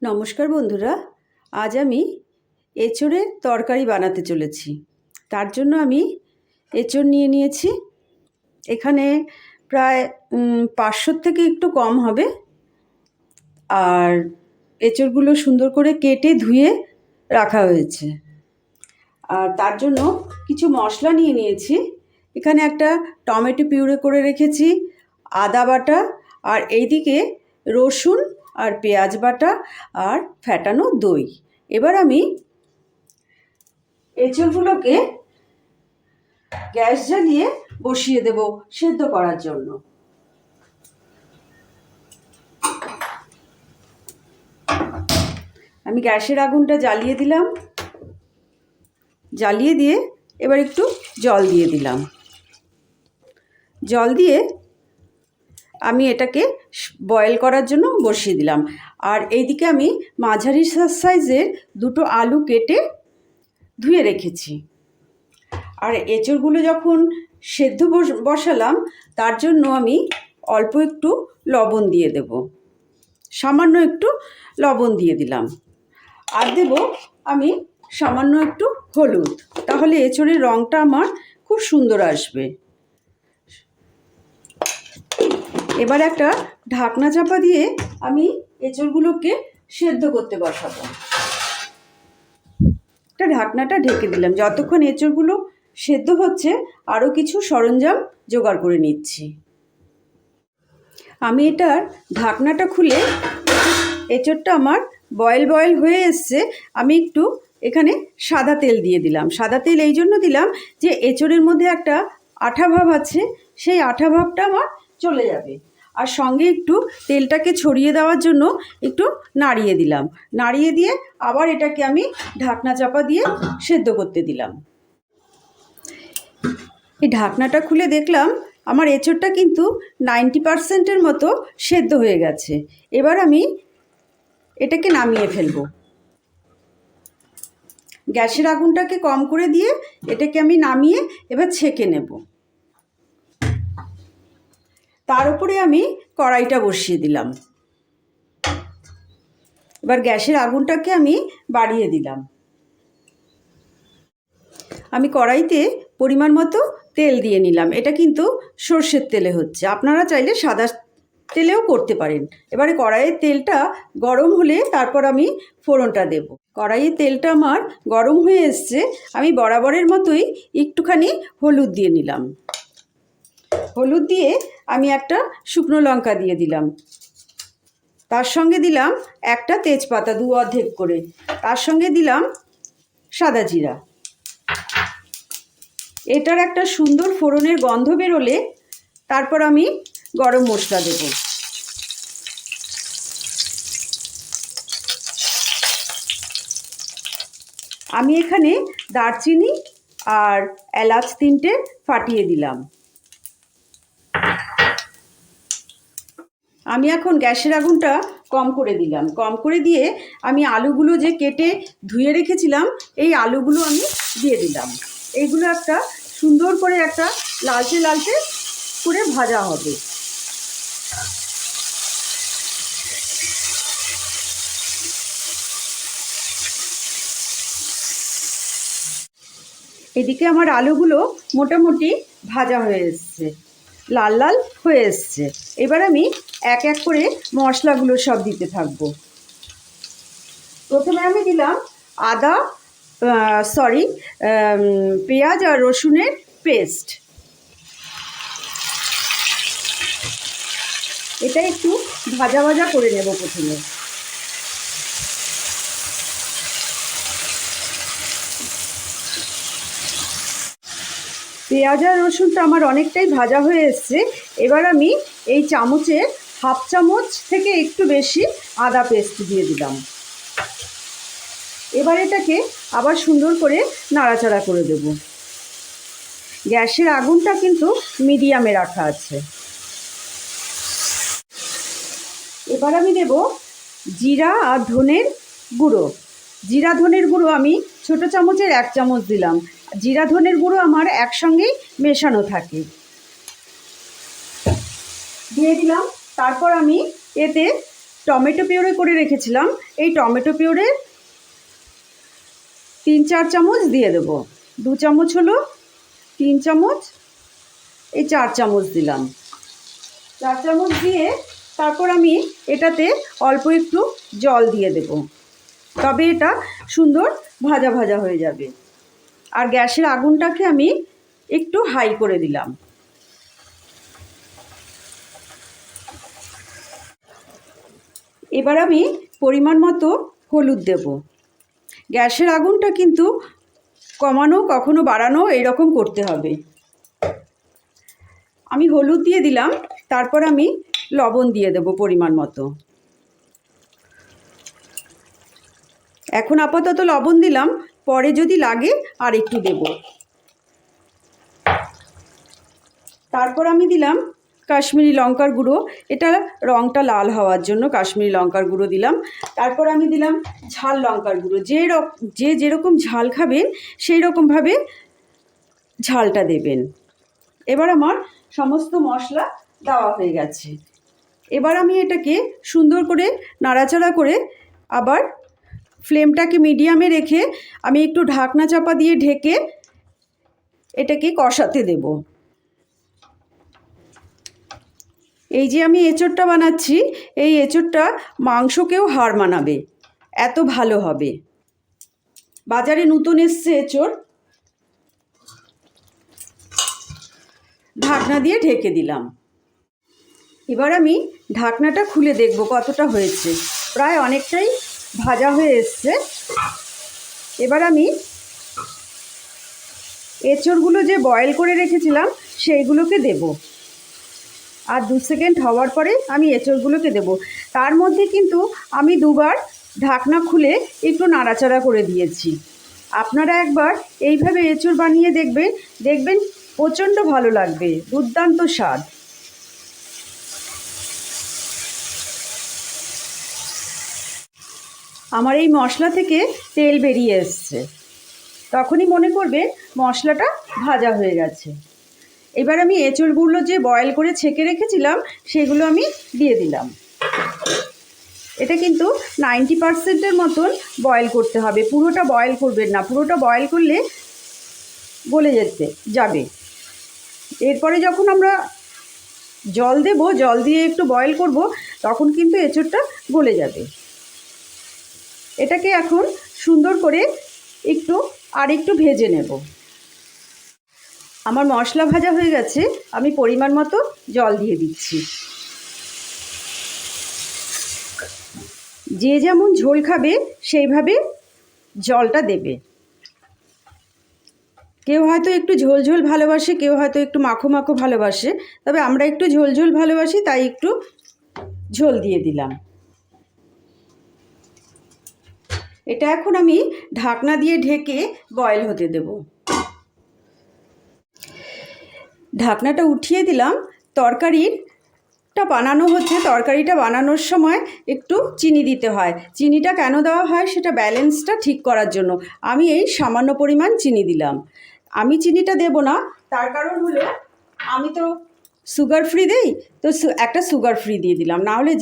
নমস্কার বন্ধুরা, আজ আমি এঁচোড়ের তরকারি বানাতে চলেছি। তার জন্য আমি এঁচোড় নিয়ে নিয়েছি। এখানে প্রায় 500 থেকে একটু কম হবে। আর এঁচোড়গুলো সুন্দর করে কেটে ধুয়ে রাখা হয়েছে। আর তার জন্য কিছু মশলা নিয়ে নিয়েছি। এখানে একটা টমেটো পিউরে করে রেখেছি, আদা বাটা, আর এইদিকে রসুন আর পেঁয়াজ বাটা আর ফ্যাটানো দই। এবার আমি এঁচোড়গুলোকে গ্যাস জ্বালিয়ে বসিয়ে দেব সেদ্ধ করার জন্য। আমি গ্যাসের আগুনটা জ্বালিয়ে দিলাম। জ্বালিয়ে দিয়ে এবার একটু জল দিয়ে দিলাম। জল দিয়ে আমি এটাকে বয়েল করার জন্য বসিয়ে দিলাম। আর এইদিকে আমি মাঝারি সাইজের দুটো আলু কেটে ধুয়ে রেখেছি। আর এঁচোড়গুলো যখন সেদ্ধ বসালাম, তার জন্য আমি অল্প একটু লবণ দিয়ে দেব। সামান্য একটু লবণ দিয়ে দিলাম। আর দেব আমি সামান্য একটু হলুদ, তাহলে এঁচোড়ের রঙটা আমার খুব সুন্দর আসবে। এবার একটা ঢাকনা চাপা দিয়ে আমি এঁচোড়গুলোকে সেদ্ধ করতে বসাবো। একটা ঢাকনাটা ঢেকে দিলাম। যতক্ষণ এঁচোড়গুলো সেদ্ধ হচ্ছে আরও কিছু সরঞ্জাম জোগাড় করে নিচ্ছি। আমি এটার ঢাকনাটা খুলে, এঁচোড়টা আমার বয়েল হয়ে এসছে। আমি একটু এখানে সাদা তেল দিয়ে দিলাম। সাদা তেল এই জন্য দিলাম যে এঁচোড়ের মধ্যে একটা আঠা ভাব আছে, সেই আঠা ভাবটা আমার চলে যাবে। আর সঙ্গে একটু তেলটাকে ছড়িয়ে দেওয়ার জন্য একটু নাড়িয়ে দিলাম। নাড়িয়ে দিয়ে আবার এটাকে আমি ঢাকনা চাপা দিয়ে সেদ্ধ করতে দিলাম। এই ঢাকনাটা খুলে দেখলাম আমার এঁচোড়টা কিন্তু 90% মতো সেদ্ধ হয়ে গেছে। এবার আমি এটাকে নামিয়ে ফেলবো। গ্যাসের আগুনটাকে কম করে দিয়ে এটাকে আমি নামিয়ে এবার ছেঁকে নেব। তার উপরে আমি কড়াইটা বসিয়ে দিলাম। এবার গ্যাসের আগুনটাকে আমি বাড়িয়ে দিলাম। আমি কড়াইতে পরিমাণ মতো তেল দিয়ে নিলাম। এটা কিন্তু সর্ষের তেলে হচ্ছে, আপনারা চাইলে সাদা তেলেও করতে পারেন। এবারে কড়াইয়ের তেলটা গরম হলে তারপর আমি ফোড়নটা দেব। কড়াইয়ের তেলটা আমার গরম হয়ে এসছে। আমি বরাবরের মতোই একটুখানি হলুদ দিয়ে নিলাম। হলুদ দিয়ে আমি একটা শুকনো লঙ্কা দিয়ে দিলাম। তার সঙ্গে দিলাম একটা তেজপাতা, 2 অর্ধেক করে। তার সঙ্গে দিলাম সাদা জিরা। এটার একটা সুন্দর ফোড়নের গন্ধ বেরোলে তারপর আমি গরম মশলা দেব। আমি এখানে দারচিনি আর এলাচ 3টে ফাটিয়ে দিলাম। আমি এখন গ্যাসের আগুনটা কম করে দিলাম। কম করে দিয়ে আমি আলুগুলো যে কেটে ধুয়ে রেখেছিলাম, এই আলুগুলো আমি দিয়ে দিলাম। এইগুলো একটা সুন্দর করে একটা লালচে লালচে করে ভাজা হবে। এদিকে আমার আলুগুলো মোটামুটি ভাজা হয়ে এসছে, লাল লাল হয়ে এসছে। এবার আমি এক এক করে মশলাগুলো সব দিতে থাকবো। প্রথমে আমি দিলাম পেঁয়াজ আর রসুনের পেস্ট। এটা একটু ভাজা ভাজা করে নেব প্রথমে। পেঁয়াজ আর রসুনটা আমার অনেকটাই ভাজা হয়ে এসছে। এবার আমি এই চামচের 1/2 চামচ থেকে একটু বেশি আদা পেস্ট দিয়ে দিলাম। এবার এটাকে আবার সুন্দর করে নাড়াচাড়া করে দেব। গ্যাসের আগুনটা কিন্তু মিডিয়ামে রাখা আছে। এবার আমি দেব জিরা আর ধনের গুঁড়ো। জিরা ধনের গুঁড়ো আমি ছোটো চামচের 1 চামচ দিলাম। জিরা ধনের গুঁড়ো আমার একসঙ্গেই মেশানো থাকে, দিয়ে দিলাম। তারপর আমি এতে টমেটো পিউরি করে রেখেছিলাম, এই টমেটো পিউরি 3-4 চামচ দিয়ে দেবো। 2 চামচ হলো, 3 চামচ, এই 4 চামচ দিলাম। 4 চামচ দিয়ে তারপর আমি এটাতে অল্প একটু জল দিয়ে দেব, তবে এটা সুন্দর ভাজা ভাজা হয়ে যাবে। আর গ্যাসের আগুনটাকে আমি একটু হাই করে দিলাম। এবার আমি পরিমাণ মতো হলুদ দেব। গ্যাসের আগুনটা কিন্তু কমানো কখনো বাড়ানো এরকম করতে হবে। আমি হলুদ দিয়ে দিলাম, তারপর আমি লবণ দিয়ে দেব পরিমাণ মতো। এখন আপাতত লবণ দিলাম, পরে যদি লাগে আর একটু দেব। তারপর আমি দিলাম কাশ্মীরি লঙ্কার গুঁড়ো, এটা রঙটা লাল হওয়ার জন্য কাশ্মীরি লঙ্কার গুঁড়ো দিলাম। তারপর আমি দিলাম ঝাল লঙ্কার গুঁড়ো, যে যেরকম ঝাল খাবেন সেই রকমভাবে ঝালটা দেবেন। এবার আমার সমস্ত মশলা দেওয়া হয়ে গেছে। এবার আমি এটাকে সুন্দর করে নাড়াচাড়া করে আবার ফ্লেমটাকে মিডিয়ামে রেখে আমি একটু ঢাকনা চাপা দিয়ে ঢেকে এটাকে কষাতে দেব। এই যে আমি এঁচোড়টা বানাচ্ছি, এই এঁচোড়টা মাংসকেও হার মানাবে, এত ভালো হবে। বাজারে নতুন এসছে এঁচোড়। ঢাকনা দিয়ে ঢেকে দিলাম। এবার আমি ঢাকনাটা খুলে দেখব কতটা হয়েছে। প্রায় অনেকটাই ভাজা হয়ে এসছে। এবার আমি এঁচোড়গুলো যে বয়েল করে রেখেছিলাম সেইগুলোকে দেব, আর 2 সেকেন্ড হওয়ার পরে আমি এঁচোড়গুলোকে দেব। তার মধ্যে কিন্তু আমি 2বার ঢাকনা খুলে একটু নাড়াচাড়া করে দিয়েছি। আপনারা একবার এইভাবে এঁচোড় বানিয়ে দেখবেন প্রচণ্ড ভালো লাগবে, দুর্দান্ত স্বাদ। আমার এই মশলা থেকে তেল বেরিয়ে এসছে, তখনই মনে করবে মশলাটা ভাজা হয়ে গেছে। এবার আমি এঁচোড়গুলো যে বয়েল করে ছেঁকে রেখেছিলাম সেগুলো আমি দিয়ে দিলাম। এটা কিন্তু 90%-এর মতন বয়েল করতে হবে, পুরোটা বয়েল করবেন না, পুরোটা বয়েল করলে গলে যাবে। এরপরে যখন আমরা জল দেব, জল দিয়ে একটু বয়েল করব, তখন কিন্তু এঁচোড়টা গলে যাবে। এটাকে এখন সুন্দর করে একটু ভেজে নেব। আমার মশলা ভাজা হয়ে গেছে, আমি পরিমাণ মতো জল দিয়ে দিচ্ছি। যে যেমন ঝোল খাবে সেইভাবে জলটা দেবে। কেউ হয়তো একটু ঝোল ঝোল ভালোবাসে, কেউ হয়তো একটু মাখো মাখো ভালোবাসে, তবে আমরা একটু ঝোল ঝোল ভালোবাসি, তাই একটু ঝোল দিয়ে দিলাম। এটা এখন আমি ঢাকনা দিয়ে ঢেকে বয়েল হতে দেব। ঢাকনাটা উঠিয়ে দিলাম। তরকারিটা বানানোর সময় একটু চিনি দিতে হয়। চিনিটা কেন দেওয়া হয় সেটা ব্যালেন্সটা ঠিক করার জন্য আমি এই সামান্য পরিমাণ চিনি দিলাম। আমি চিনিটা দেব না, তার কারণ হলো আমি তো সুগার ফ্রি দেই, তো একটা সুগার ফ্রি দিয়ে দিলাম। না হলে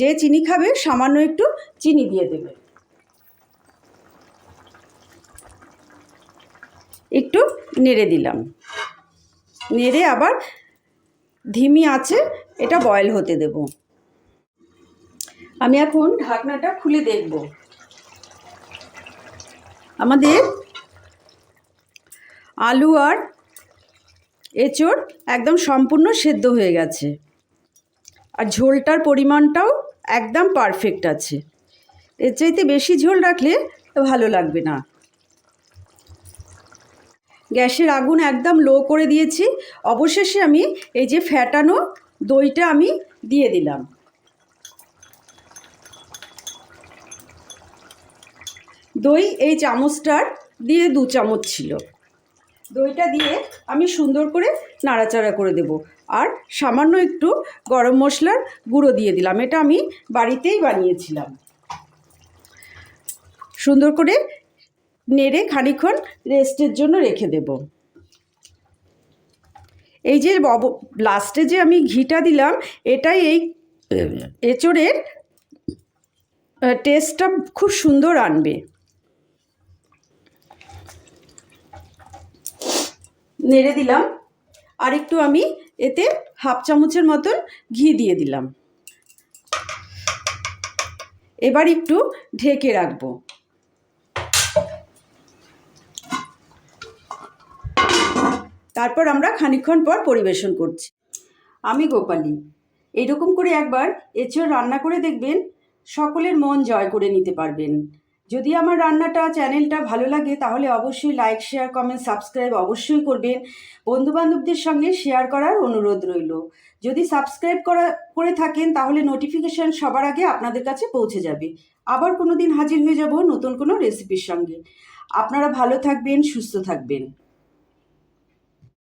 যে চিনি খাবে সামান্য একটু চিনি দিয়ে দেবে। একটু নেড়ে দিলাম, নেড়ে আবার ধিমি আঁচে এটা বয়েল হতে দেব। আমি এখন ঢাকনাটা খুলে দেখব। আমাদের আলু আর এঁচোড় একদম সম্পূর্ণ সেদ্ধ হয়ে গেছে, আর ঝোলটার পরিমাণটাও একদম পারফেক্ট আছে। এর চাইতে বেশি ঝোল রাখলে ভালো লাগবে না। গ্যাসের আগুন একদম লো করে দিয়েছি। অবশেষে আমি এই যে ফ্যাটানো দইটা আমি দিয়ে দিলাম। দই এই চামচটার দিয়ে 2 চামচ ছিল। দইটা দিয়ে আমি সুন্দর করে নাড়াচাড়া করে দেব, আর সামান্য একটু গরম মশলার গুঁড়ো দিয়ে দিলাম। এটা আমি বাড়িতেই বানিয়েছিলাম। সুন্দর করে নেড়ে খানিকক্ষণ রেস্টের জন্য রেখে দেব। এই যে লাস্টে যে আমি ঘিটা দিলাম, এটাই এই এঁচোড়ের টেস্টটা খুব সুন্দর আনবে। নেড়ে দিলাম, আর একটু আমি এতে হাফ চামচের মতন ঘি দিয়ে দিলাম। এবার একটু ঢেকে রাখবো। তারপর আমরা খানিকক্ষণ পর পরিবেশন করছি। আমি গোপালী। এইরকম করে একবার এঁচোড় রান্না করে দেখবেন, সকলের মন জয় করে নিতে পারবেন। যদি আমার রান্নাটা চ্যানেলটা ভালো লাগে তাহলে অবশ্যই লাইক, শেয়ার, কমেন্ট, সাবস্ক্রাইব অবশ্যই করবেন। বন্ধুবান্ধবদের সঙ্গে শেয়ার করার অনুরোধ রইল। যদি সাবস্ক্রাইব করে থাকেন তাহলে নোটিফিকেশান সবার আগে আপনাদের কাছে পৌঁছে যাবে। আবার কোনো দিন হাজির হয়ে যাব নতুন কোনো রেসিপির সঙ্গে। আপনারা ভালো থাকবেন, সুস্থ থাকবেন।